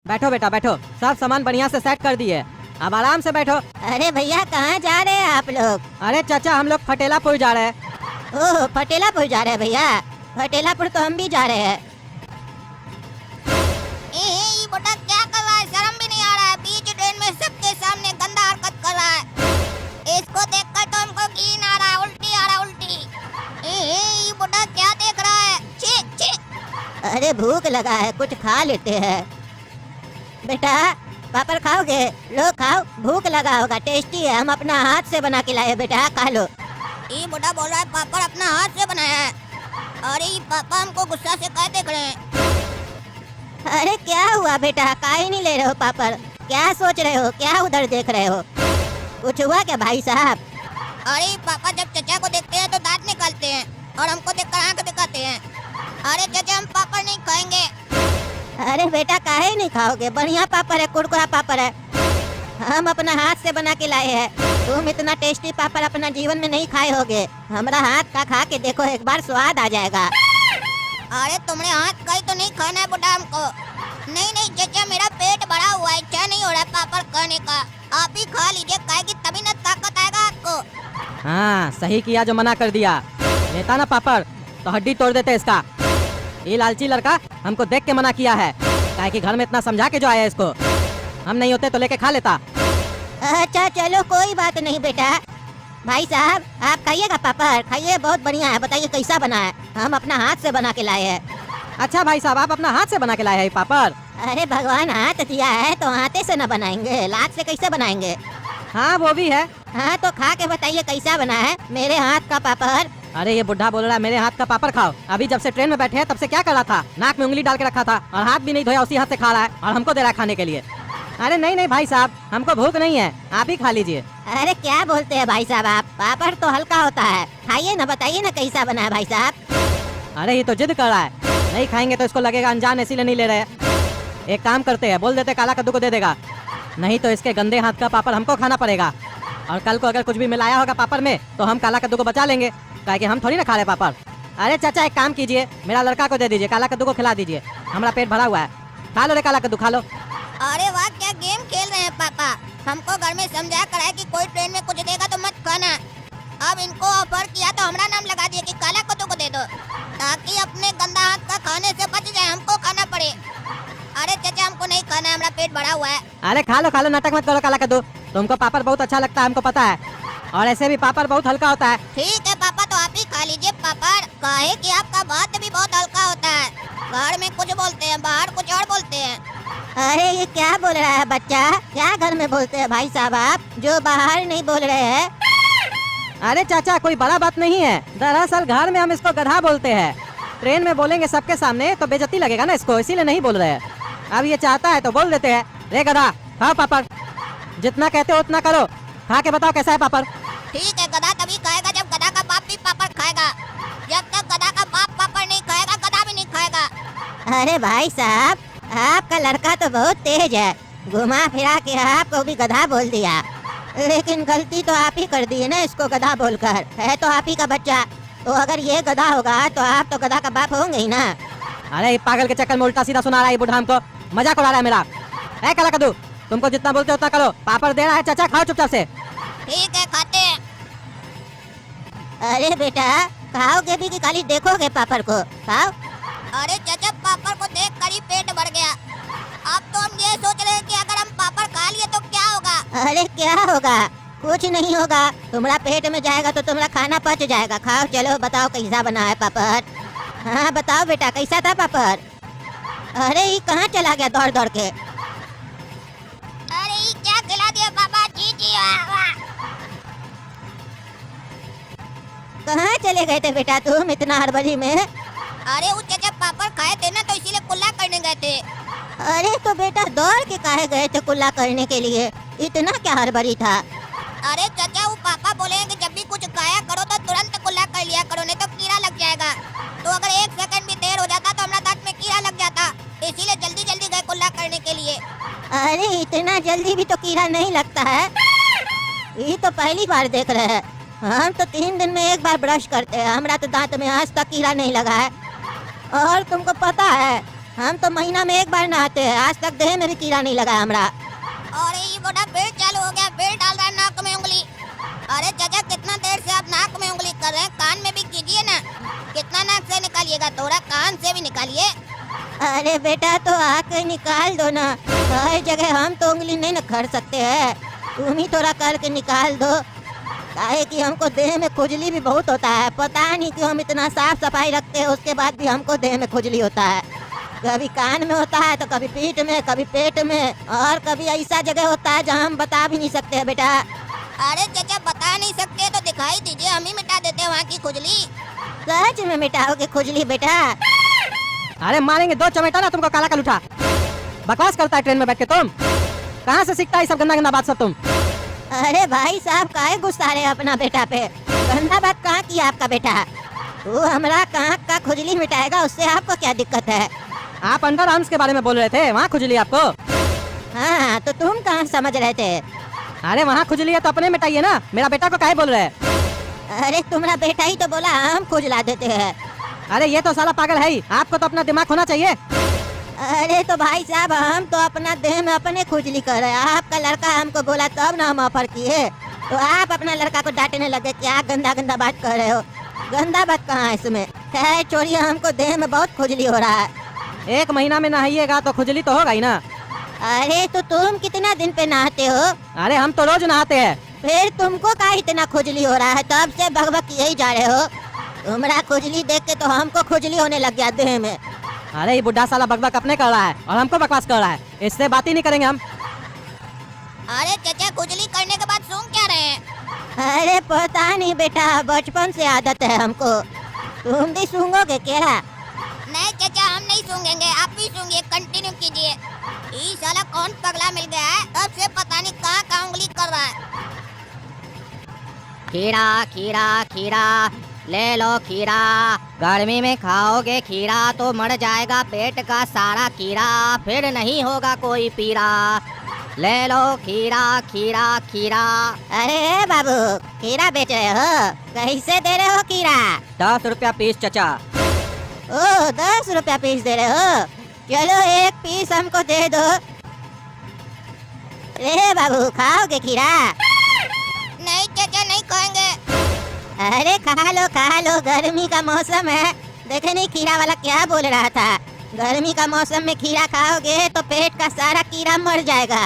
बैठो बेटा बैठो, सब सामान बढ़िया से सेट कर दिए, अब आराम से बैठो। अरे भैया कहाँ जा रहे हैं आप लोग? अरे चाचा हम लोग फटेलापुर जा रहे हैं। ओह फटेलापुर जा रहे हैं भैया? फटेलापुर तो हम भी जा रहे हैं। ये बेटा क्या कर रहा है? शर्म भी नहीं आ रहा है? बीच ट्रेन में सबके सामने गंदा हरकत कर रहा है। इसको देखकर तो हमको घिन आ रहा है, उल्टी आ रहा है, उल्टी। ये बेटा क्या देख रहा है? छी छी। अरे भूख लगा है, कुछ खा लेते हैं। बेटा पापड़ खाओगे? लो खाओ, भूख लगा होगा, टेस्टी है, हम अपना हाथ से बना के लाए बेटा, खा लो। ये बेटा बोल रहा है पापड़ अपना हाथ से बनाया है। अरे ये पापा हमको गुस्सा से कह देख रहे हैं। अरे क्या हुआ बेटा, काहे नहीं ले रहे हो पापड़? क्या सोच रहे हो, क्या उधर देख रहे हो? कुछ हुआ क्या भाई साहब? अरे पापा जब चचा को देखते हैं तो दांत निकालते हैं और हमको देखकर आंख दिखाते हैं। अरे चचा हम पापड़ नहीं खाएंगे। अरे बेटा काहे नहीं खाओगे, बढ़िया पापड़ है, कुरकुरा पापड़ है, हम अपना हाथ से बना के लाए हैं। तुम इतना टेस्टी पापड़ अपना जीवन में नहीं खाए होगे, हमारा हाथ का खा के देखो, एक बार स्वाद आ जाएगा। अरे तुमने हाथ का ही तो नहीं खाना है बेटा हमको। नहीं नहीं चचा मेरा पेट भरा हुआ है, इच्छा नहीं हो रहा है पापड़ खाने का। आप ही खा लीजिए, खाएगी तभी ना ताकत आएगा आपको। हाँ सही किया जो मना कर दिया, लेता ना पापड़ तो हड्डी तोड़ देते इसका। ये लालची लड़का हमको देख के मना किया है, काहे कि घर में इतना समझा के जो आया इसको, हम नहीं होते तो लेके खा लेता। अच्छा चलो कोई बात नहीं बेटा। भाई साहब आप खाइएगा पापड़, खाइए, बहुत बढ़िया है। बताइए कैसा बना है? हम अपना हाथ से बना के लाए हैं। अच्छा भाई साहब आप अपना हाथ से बना के लाए हैं पापड़? अरे भगवान हाथ दिया है तो हाथे से न बनाएंगे, लात से कैसे बनाएंगे? हाँ वो भी है। हाँ तो खा के बताइए कैसा बना है मेरे हाथ का पापड़। अरे ये बुढ़ा बोल रहा है मेरे हाथ का पापड़ खाओ। अभी जब से ट्रेन में बैठे हैं तब से क्या कर रहा था, नाक में उंगली डाल के रखा था और हाथ भी नहीं धोया, उसी हाथ से खा रहा है और हमको दे रहा है खाने के लिए। अरे नहीं नहीं भाई साहब हमको भूख नहीं है, आप ही खा लीजिए। अरे क्या बोलते हैं भाई साहब आप, पापड़ तो हल्का होता है, खाइए ना, बताइए ना कैसा बना है भाई साहब। अरे ये तो जिद कर रहा है, नहीं खाएंगे तो इसको लगेगा अनजान, इसीलिए नहीं ले रहे। एक काम करते हैं, बोल देते काला कद्दू को दे देगा, नहीं तो इसके गंदे हाथ का पापड़ हमको खाना पड़ेगा। और कल को अगर कुछ भी मिलाया होगा पापड़ में तो हम काला कद्दू को बचा लेंगे, काहे कि हम थोड़ी ना खा रहे पापड़। अरे चाचा एक काम कीजिए, मेरा लड़का को दे दीजिए, काला कद्दू को खिला दीजिए, हमारा पेट भरा हुआ है, खा लो रे काला कद्दू खा लो। अरे वाह क्या गेम खेल रहे हैं पापा। हमको घर में समझा कर है कि कोई ट्रेन में कुछ देगा तो मत खाना। अब इनको ऑफर किया तो हमारा नाम लगा दिया कि काला कद्दू को दे दो, ताकि अपने गंदा हाथ का खाने से बच जाए, हमको खाना पड़े। अरे चाचा हमको नहीं खाना है, हमारा पेट भरा हुआ है। अरे खा लो, नाटक मत करो काला कद्दू, तुमको पापड़ बहुत अच्छा लगता है हमको पता है, और ऐसे भी पापड़ बहुत हल्का होता है। ठीक है पापा तो आप ही खा लीजिए पापड़, काहे कि आपका बात भी बहुत हल्का होता है। घर में कुछ बोलते हैं, बाहर कुछ और बोलते हैं। अरे ये क्या बोल रहा है बच्चा, क्या घर में बोलते हैं भाई साहब आप, जो बाहर नहीं बोल रहे हैं? अरे चाचा कोई बड़ा बात नहीं है, दरअसल घर में हम इसको गधा बोलते हैं, ट्रेन में बोलेंगे सबके सामने तो बेइज्जती लगेगा ना इसको, इसीलिए नहीं बोल रहे हैं। अब ये चाहता है तो बोल देते हैं, रे गधा खाओ पापड़, जितना कहते हो उतना करो, खा के बताओ कैसा है पापड़। ठीक है गधा तभी खाएगा जब गधा का बाप भी पापड़ खाएगा, जब तक गधा का बाप पापड़ नहीं खाएगा गधा भी नहीं खाएगा। अरे भाई साहब आपका लड़का तो बहुत तेज है, घुमा फिरा के आपको भी गधा बोल दिया, लेकिन गलती तो आप ही कर दी है ना इसको गधा बोलकर, है तो आप ही का बच्चा, तो अगर ये गधा होगा तो आप तो गधा का बाप होंगे ही ना। अरे पागल के चक्कर में उल्टा सीधा सुना रहा है बुढ़ा, हमको मजाक उड़ा रहा है मेरा। है काला कद्दू तुमको जितना बोलते उतना करो, पापड़ दे रहा है चाचा, खाओ चुपचाप से। ठीक है खाते हैं। अरे बेटा खाओगे भी कि खाली देखोगे पापड़ को? खाओ। अरे चाचा पापड़ को देख कर ही पेट भर गया, अब तो हम ये सोच रहे हैं कि अगर हम पापड़ खा लिए तो क्या होगा। अरे क्या होगा, कुछ नहीं होगा, तुम्हारा पेट में जाएगा तो तुम्हारा खाना पच जाएगा। खाओ चलो, बताओ कैसा बना है पापड़? हाँ बताओ बेटा कैसा था पापड़? अरे ये कहाँ चला गया दौड़ दौड़ के? अरे ये क्या खिला दिया पापा, जी जी वाह वाह। कहाँ चले गए थे बेटा तुम इतना हड़बड़ी में? अरे वो चाचा पापड़ खाए थे ना तो इसीलिए कुल्ला करने गए थे। अरे तो बेटा दौड़ के काहे गए थे कुल्ला करने के लिए, इतना क्या हड़बड़ी था? अरे चाचा वो पापा बोले हैं कि जब भी कुछ खाया करो तो तुरंत कुल्ला कर लिया करो, नहीं तो कीड़ा लग जाएगा। तो अगर 1 सेकंड भी देर हो जाता तो हमारा दांत में कीड़ा लग जाता, इसीलिए जल्दी जल्दी गए कुल्ला करने के लिए। अरे इतना जल्दी भी तो कीड़ा नहीं लगता है, ये तो पहली बार देख रहे हैं। हम तो 3 दिन में 1 बार ब्रश करते हैं, हमारा तो दांत में आज तक कीड़ा नहीं लगा है। और तुमको पता है हम तो महीना में एक बार नहाते हैं, आज तक देह में भी कीड़ा नहीं लगा हमरा। अरे ये बुढ़ा फिर चालू हो गया, फिर डाल रहा है नाक में उंगली। अरे चाचा कितना देर से आप नाक में उंगली कर रहे हैं, कान में भी कीजिए ना। कितना नाक से निकालिएगा, थोड़ा कान से भी निकालिए। अरे बेटा तो आके निकाल दो ना, हर जगह हम तो उंगली नहीं न कर सकते हैं, तुम ही थोड़ा करके निकाल दो। काहे कि हमको देह में खुजली भी बहुत होता है, पता नहीं क्यों हम इतना साफ सफाई रखते हैं उसके बाद भी हमको देह में खुजली होता है। कभी कान में होता है तो कभी पीठ में, कभी पेट में, और कभी ऐसा जगह होता है जहाँ हम बता भी नहीं सकते हैं बेटा। अरे चाचा बता नहीं सकते तो दिखाई दीजिए, हम ही मिटा देते हैं वहाँ की खुजली। सच में मिटाओगे खुजली बेटा? अरे मारेंगे दो चमेटा ना तुमको, काला कलूठा। बकवास करता है ट्रेन में बैठ के तुम, कहाँ से सीखता है सब गंदा गंदा बात सब तुम? अरे भाई साहब काहे गुस्सा रहे अपना बेटा पे? गंदा बात कहाँ किया आपका बेटा? वो हमारा कहाँ का खुजली मिटाएगा, उससे आपको क्या दिक्कत है? आप अंडर आर्म्स के बारे में बोल रहे थे, वहाँ खुजली आपको? हाँ तो तुम कहाँ समझ रहे थे? अरे वहाँ खुजली है तो अपने मिटाइए ना, मेरा बेटा को काहे बोल रहे हैं? अरे तुम्हारा बेटा ही तो बोला हम खुजला देते हैं। अरे ये तो साला पागल है ही, आपको तो अपना दिमाग होना चाहिए। अरे तो भाई साहब हम तो अपना देह में अपने खुजली कर रहे हैं, आपका लड़का हमको बोला तब ना हम ऑफर किए, तो आप अपना लड़का को डांटने लगे, क्या गंदा गंदा बात कर रहे हो? गंदा बात कहाँ है इसमें? खैर छोड़िए, हमको देह में बहुत खुजली हो रहा है। एक महीना में नहाइएगा तो खुजली तो होगा ही ना। अरे तो तुम कितना दिन पे नहाते हो? अरे हम तो रोज नहाते हैं। फिर तुमको का इतना खुजली हो रहा है? तब से भगभग यही जा रहे हो। तुम्हारा खुजली देख के तो हमको खुजली होने लग गया देह में। अरे ये बुढ़ा साला बकबक अपने कर रहा है और हमको बकवास कर रहा है, इससे बात ही नहीं करेंगे हम। अरे चाचा खुजली करने के बाद सूंघ क्या रहे हैं? अरे पता नहीं बेटा, बचपन से आदत है हमको। तुम भी सूंघोगे क्या? नहीं चाचा हम नहीं सूंघेंगे, आप भी सूंघिए, कंटिन्यू कीजिए। ये साला कौन पगला मिल गया है, तब से पता नहीं कहाँ कहाँ उंगली कर रहा है। खीरा खीरा खीरा ले लो खीरा, गर्मी में खाओगे खीरा तो मर जाएगा पेट का सारा कीड़ा, फिर नहीं होगा कोई पीरा। ले लो खीरा खीरा खीरा। अरे बाबू खीरा बेच रहे हो? कैसे दे रहे हो खीरा? 10 रुपया पीस चाचा। ओ 10 रुपया पीस दे रहे हो? चलो एक पीस हमको दे दो। रे बाबू खाओगे खीरा? नहीं चाचा नहीं खाएंगे। अरे खा लो, गर्मी का मौसम है। देखे नहीं खीरा वाला क्या बोल रहा था, गर्मी का मौसम में खीरा खाओगे तो पेट का सारा कीड़ा मर जाएगा,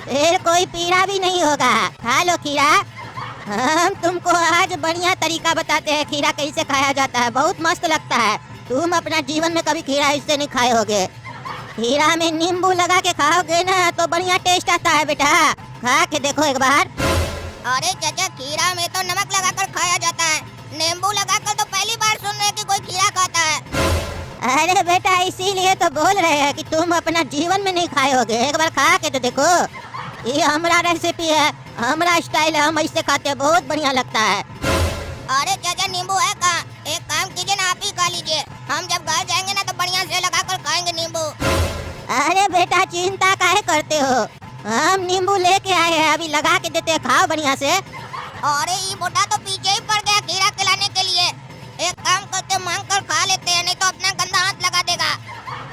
फिर कोई पीड़ा भी नहीं होगा। खा लो खीरा। हम तुमको आज बढ़िया तरीका बताते हैं खीरा कैसे खाया जाता है, बहुत मस्त लगता है। तुम अपना जीवन में कभी खीरा इससे नहीं खाए होगे। खीरा में नींबू लगा के खाओगे ना तो बढ़िया टेस्ट आता है बेटा, खा के देखो एक बार। अरे चाचा खीरा में तो नमक लगाकर खाया जाता है, नींबू लगाकर तो पहली बार सुन रहे हैं कि कोई खीरा खाता है। अरे बेटा इसीलिए तो बोल रहे हैं कि तुम अपना जीवन में नहीं खाए होगे, एक बार खा के तो देखो। ये हमारा रेसिपी है, हमारा स्टाइल है, हम ऐसे खाते हैं, बहुत बढ़िया लगता है। अरे चाचा नींबू है कहाँ? एक काम कीजिए ना, आप ही खा लीजिए, हम जब घर जाएंगे ना तो बढ़िया से लगाकर खाएंगे नींबू। अरे बेटा चिंता काहे करते हो, हम नींबू लेके आए हैं, अभी लगा के देते हैं, खाओ बढ़िया से। अरे ये बुढ़ा तो पीछे ही पड़ गया खीरा खिलाने के लिए। एक काम करते मांग कर खा लेते हैं, नहीं तो अपना गंदा हाथ लगा देगा।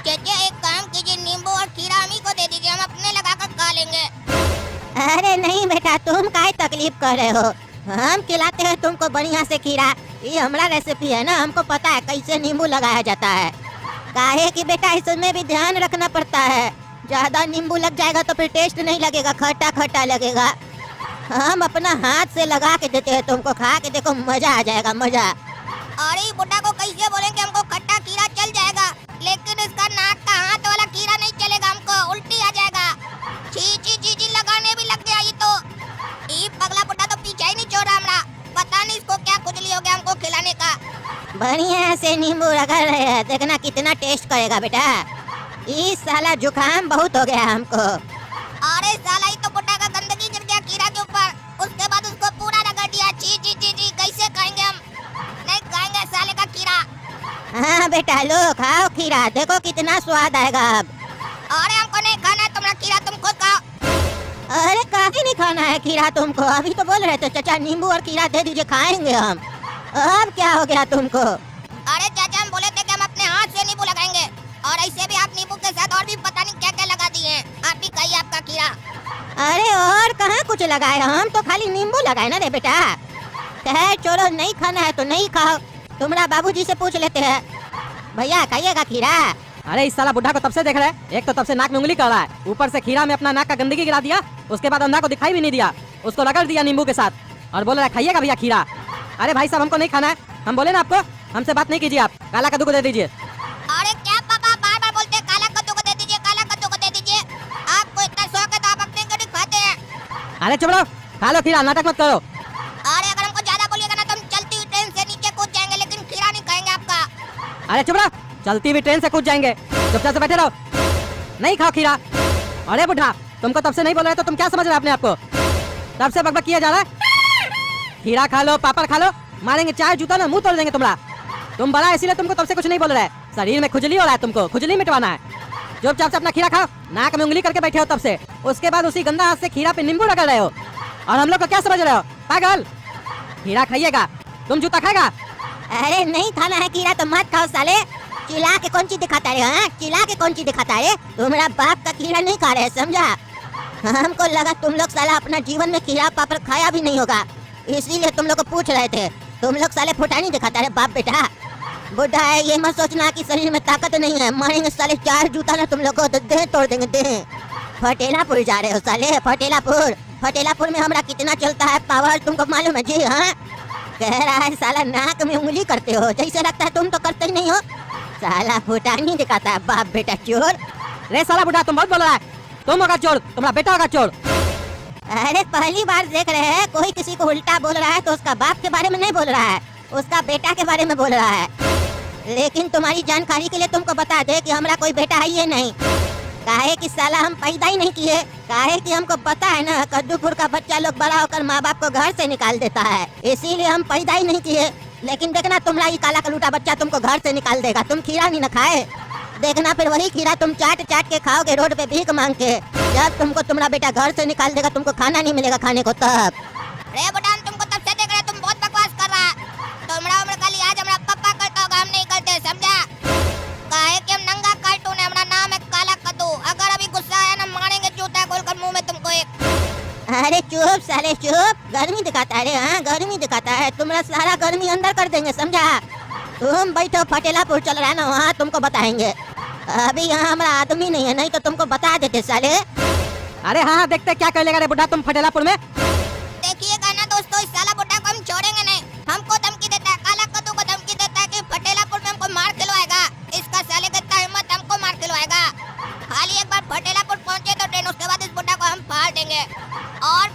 चाचा एक काम कीजिए, नींबू और खीरा हम ही को दे दीजिए, हम अपने लगाकर खा लेंगे। अरे नहीं बेटा तुम काहे तकलीफ कर रहे हो, हम खिलाते हैं तुमको बढ़िया से खीरा। ये हमारा रेसिपी है ना, हमको पता है कैसे नींबू लगाया जाता है। काहे कि बेटा इसमें भी ध्यान रखना पड़ता है, ज्यादा नींबू लग जाएगा तो फिर टेस्ट नहीं लगेगा, खट्टा खट्टा लगेगा। हम अपना हाथ से लगा के देते हैं तुमको, खा के देखो मजा आ जाएगा, मजा। अरे बुढ़ा को कैसे बोलेंगे हमको खट्टा खीरा चल जाएगा, लेकिन इसका नाक का हाथ वाला खीरा नहीं चलेगा, हमको उल्टी आ जाएगा। छी छी छी छी लगाने भी लग गया ये तो। ये पगला बुढ़ा तो पीछे ही नहीं छोड़ रहा हमारा, पता नहीं इसको क्या खुजली हो गया हमको खिलाने का। बढ़िया से नींबू रगड़ रहे हैं, देखना कितना टेस्ट करेगा बेटा। इस साला जुकाम बहुत हो गया हमको। अरे साला ये तो बुढ़ा का गंदगी गिर गया खीरा के ऊपर, उसके बाद उसको पूरा रगड़ दिया। छी छी छी छी कैसे खाएंगे हम, नहीं खाएंगे साले का खीरा। हाँ बेटा लो खाओ खीरा, देखो कितना स्वाद आएगा अब। अरे हमको नहीं खाना है तुम्हारा खीरा, तुम खुद खाओ। अरे काहे नहीं खाना है खीरा तुमको, अभी तो बोल रहे थे चाचा नींबू और खीरा दे दीजिए खाएंगे हम, अब क्या हो गया तुमको? अरे चाचा हम बोले थे कि हम अपने हाथ से नींबू लगाएंगे, और ऐसे भी आप कुछ लगाए, हम तो खाली नींबू लगाए ना रे बेटा। कहे छोड़ो, नहीं खाना है तो नहीं खाओ, तुम्हारा बाबूजी से पूछ लेते हैं। भैया खाइएगा खीरा? अरे इस साला बुढ़ा को तब से देख रहे हैं, एक तो तब से नाक में उंगली कर रहा है, ऊपर से खीरा में अपना नाक का गंदगी गिरा दिया, उसके बाद अंधा को दिखाई भी नहीं दिया, उसको रगड़ दिया नींबू के साथ और बोल रहा है खाइएगा भैया खीरा। अरे भाई साहब हमको नहीं खाना है, हम बोले ना आपको, हमसे बात नहीं कीजिए, आप काला कद्दू को दे दीजिए। अरे क्या पापा बार बार बोलते हैं काला कद्दू को दे दीजिए, काला कद्दू को दे दीजिए। आपको इतना शौक है तो आप अपने को नहीं खाते हैं। अरे चुप रहो, खा लो खीरा, नाटक मत करो। अरे अगर हमको ज्यादा बोलिएगा ना तो हम चलती हुई ट्रेन से नीचे कूद जाएंगे, लेकिन खीरा नहीं खाएंगे आपका। अरे चुप रहो, चलती हुई ट्रेन से कूद जाएंगे, चुपचाप से बैठे रहो, नहीं खाओ खीरा। अरे बुढ़ा तुमको तब से नहीं बोल रहे तो तुम क्या समझ रहे हो अपने आप को, तब से बकबक किया जा रहा है। खीरा खा लो, पापड़ खा लो, मारेंगे चाय जूता ना मुंह तोड़ देंगे तुम्हारा। तुम बड़ा इसीलिए तुमको तब से कुछ नहीं बोल रहे, शरीर में खुजली हो रहा है, तुमको खुजली मिटवाना है। चुपचाप से अपना खीरा खाओ, नाक में उंगली करके बैठे हो तब से, उसके बाद उसी गंदा हाथ से खीरा पे नींबू रगड़ रहे हो और हम लोग को क्या समझ रहे हो पागल। खीरा खाइएगा, तुम जूता खाएगा। अरे नहीं खाना है खीरा तो मत खाओ साले, चिल्ला के कौन चीज दिखाता है? हाँ चिल्ला के कौन चीज दिखाता है? तुम्हारा बाप का खीरा नहीं खा रहे, समझा? हमको लगा तुम लोग साला अपना जीवन में खीरा पापड़ खाया भी नहीं होगा, इसीलिए तुम लोग को पूछ रहे थे। तुम लोग साले फुटानी दिखाता है बाप बेटा। बुढ़ा है ये मत सोचना कि शरीर में ताकत नहीं है, मारेंगे साले चार जूता ना तुम लोग को तो देह तोड़ देंगे देह। फटेलापुर जा रहे हो साले, फटेलापुर। फटेलापुर में हमारा कितना चलता है पावर तुमको मालूम है जी? हाँ कह रहा है साला नाक में उंगली करते हो, जैसे लगता है तुम तो करते ही नहीं हो। साला फुटानी दिखाता है बाप बेटा चोर। रे साला बुढ़ा तुम बहुत बोल रहा है, तुम होगा चोर, तुम्हारा बेटा होगा चोर। अरे पहली बार देख रहे हैं कोई किसी को उल्टा बोल रहा है तो उसका बाप के बारे में नहीं बोल रहा है, उसका बेटा के बारे में बोल रहा है। लेकिन तुम्हारी जानकारी के लिए तुमको बता दे कि हमारा कोई बेटा है ये नहीं, काहे कि साला हम पैदा ही नहीं किए, काहे कि हमको पता है ना कद्दूपुर का बच्चा लोग बड़ा होकर माँ बाप को घर से निकाल देता है, इसीलिए हम पैदा ही नहीं किए। लेकिन देखना तुम्हारा ये काला कलूटा बच्चा तुमको घर से निकाल देगा, तुम खीरा नहीं न खाए, देखना फिर वही खीरा तुम चाट चाट के खाओगे रोड पे भीख मांग के, जब तुमको तुम्हारा बेटा घर से निकाल देगा तुमको खाना नहीं मिलेगा खाने को तब। रे बुढ़ान तुमको तब से देख रहे, तुम बहुत बकवास कर रहा है। तुम्हारा उम्र का लिहाज हमारा पापा करता होगा, हम नहीं करते, समझा? काहे कि हम नंगा कार्टून है, हमारा नाम है काला कद्दू। अगर अभी गुस्सा आया ना मारेंगे जूता खोलकर मुंह में तुमको एक। अरे चुप साले चुप, गर्मी दिखाता है रे। हाँ गर्मी दिखाता है, तुम्हारा सारा गर्मी अंदर कर देंगे, समझा? तुम बैठो, फटेलापुर चल रहा है ना वहाँ तुमको बताएंगे। अभी यहाँ हमारा आदमी नहीं है, नहीं तो तुमको बता देते साले। अरे हाँ देखते क्या कर लेगा रे बुढ़ा तुम फटेलापुर में। देखिएगा ना दोस्तों, इस साला बुढ़ा को हम छोड़ेंगे नहीं। हमको धमकी देता है, काला कद्दू को धमकी देता है कि फटेलापुर में हमको मार खिलवाएगा। इसका साले का इतना हिम्मत, हमको मार खिलवाएगा। खाली एक बार फटेलापुर पहुंचे तो ट्रेन, उसके बाद इस बुढ़ा को हम फाड़ देंगे और